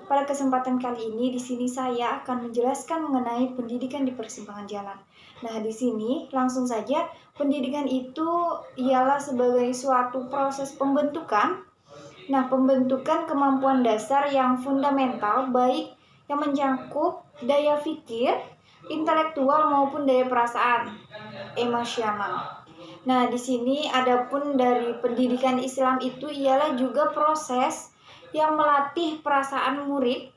Pada kesempatan kali ini, di sini saya akan menjelaskan mengenai pendidikan di persimpangan jalan. Nah, di sini langsung saja, pendidikan itu ialah sebagai suatu proses pembentukan. Nah, pembentukan kemampuan dasar yang fundamental, baik yang mencakup daya pikir, intelektual maupun daya perasaan, emosional. Nah, di sini adapun dari pendidikan Islam itu ialah juga proses yang melatih perasaan murid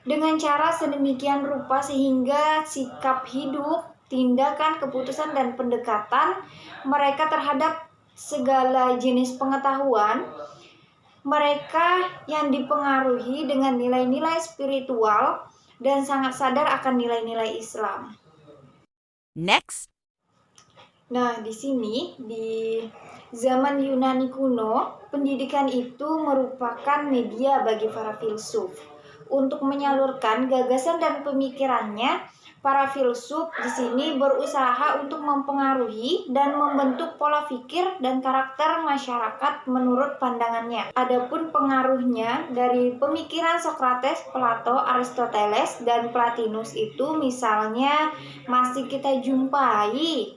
dengan cara sedemikian rupa sehingga sikap hidup, tindakan, keputusan, dan pendekatan mereka terhadap segala jenis pengetahuan mereka yang dipengaruhi dengan nilai-nilai spiritual dan sangat sadar akan nilai-nilai Islam. Next. Nah, di sini di zaman Yunani kuno, pendidikan itu merupakan media bagi para filsuf untuk menyalurkan gagasan dan pemikirannya. Para filsuf di sini berusaha untuk mempengaruhi dan membentuk pola pikir dan karakter masyarakat menurut pandangannya. Adapun pengaruhnya dari pemikiran Socrates, Plato, Aristoteles, dan Plotinus itu misalnya masih kita jumpai.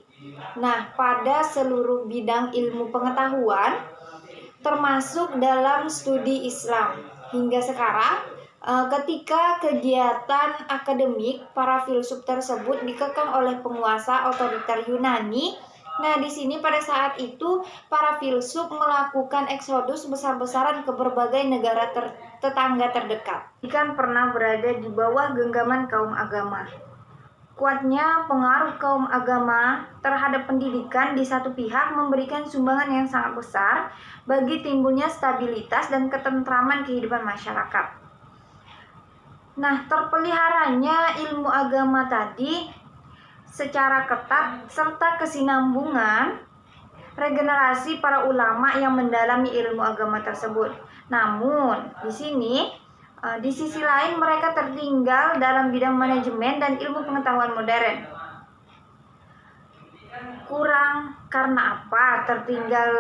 Nah, pada seluruh bidang ilmu pengetahuan, termasuk dalam studi Islam. Hingga sekarang, ketika kegiatan akademik para filsuf tersebut dikekang oleh penguasa otoriter Yunani. Nah, di sini pada saat itu para filsuf melakukan eksodus besar-besaran ke berbagai negara tetangga terdekat. Ikan pernah berada di bawah genggaman kaum agama. Kuatnya pengaruh kaum agama terhadap pendidikan di satu pihak memberikan sumbangan yang sangat besar bagi timbulnya stabilitas dan ketentraman kehidupan masyarakat. Nah, terpeliharanya ilmu agama tadi secara ketat serta kesinambungan regenerasi para ulama yang mendalami ilmu agama tersebut. Namun, di sisi lain mereka tertinggal dalam bidang manajemen dan ilmu pengetahuan modern. Kurang karena apa tertinggal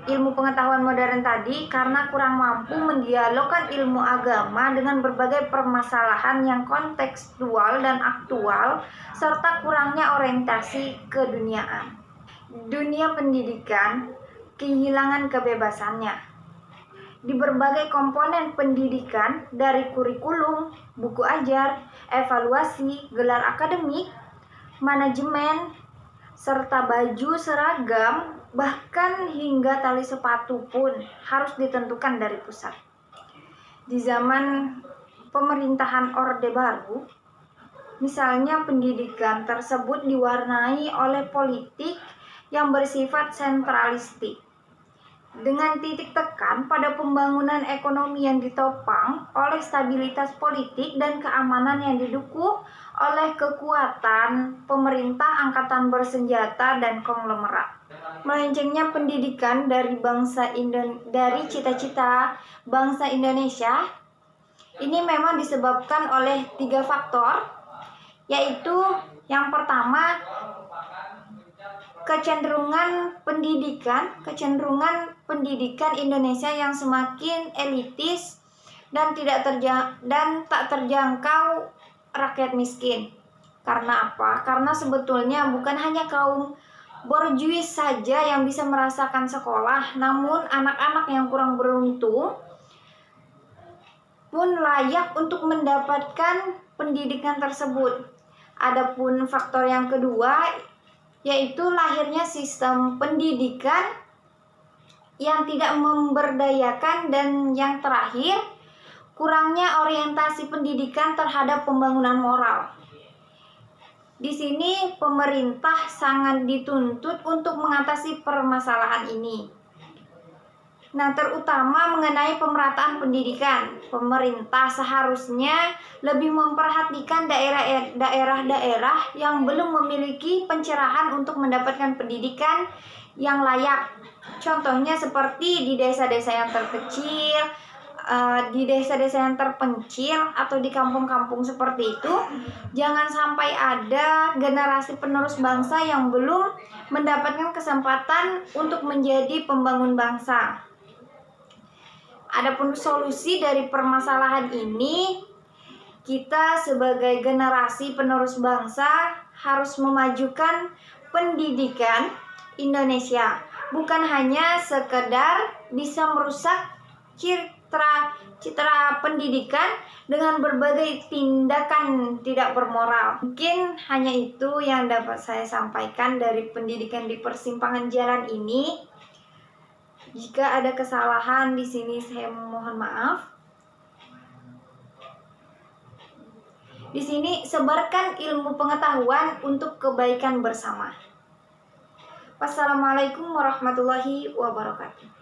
ilmu pengetahuan modern tadi? Karena kurang mampu mendialogkan ilmu agama dengan berbagai permasalahan yang kontekstual dan aktual, serta kurangnya orientasi keduniaan. Dunia pendidikan kehilangan kebebasannya. Di berbagai komponen pendidikan, dari kurikulum, buku ajar, evaluasi, gelar akademik, manajemen, serta baju seragam, bahkan hingga tali sepatu pun harus ditentukan dari pusat. Di zaman pemerintahan Orde Baru, misalnya pendidikan tersebut diwarnai oleh politik yang bersifat sentralistik, dengan titik tekan pada pembangunan ekonomi yang ditopang oleh stabilitas politik dan keamanan yang didukung oleh kekuatan pemerintah, angkatan bersenjata, dan konglomerat. Melencengnya pendidikan dari cita-cita bangsa Indonesia ini memang disebabkan oleh 3 faktor, yaitu yang pertama, kecenderungan pendidikan Indonesia yang semakin elitis dan tak terjangkau rakyat miskin. Karena apa? Karena sebetulnya bukan hanya kaum borjuis saja yang bisa merasakan sekolah, namun anak-anak yang kurang beruntung pun layak untuk mendapatkan pendidikan tersebut. Adapun faktor yang kedua, yaitu lahirnya sistem pendidikan yang tidak memberdayakan, dan yang terakhir, kurangnya orientasi pendidikan terhadap pembangunan moral. Di sini pemerintah sangat dituntut untuk mengatasi permasalahan ini. Nah, terutama mengenai pemerataan pendidikan, pemerintah seharusnya lebih memperhatikan daerah-daerah yang belum memiliki pencerahan untuk mendapatkan pendidikan yang layak. Contohnya seperti di desa-desa yang terkecil, di desa-desa yang terpencil, atau di kampung-kampung seperti itu. Jangan sampai ada generasi penerus bangsa yang belum mendapatkan kesempatan untuk menjadi pembangun bangsa. Adapun solusi dari permasalahan ini, kita sebagai generasi penerus bangsa harus memajukan pendidikan Indonesia, bukan hanya sekedar bisa merusak citra pendidikan dengan berbagai tindakan tidak bermoral. Mungkin hanya itu yang dapat saya sampaikan dari pendidikan di persimpangan jalan ini. Jika ada kesalahan di sini, saya mohon maaf. Di sini sebarkan ilmu pengetahuan untuk kebaikan bersama. Wassalamualaikum warahmatullahi wabarakatuh.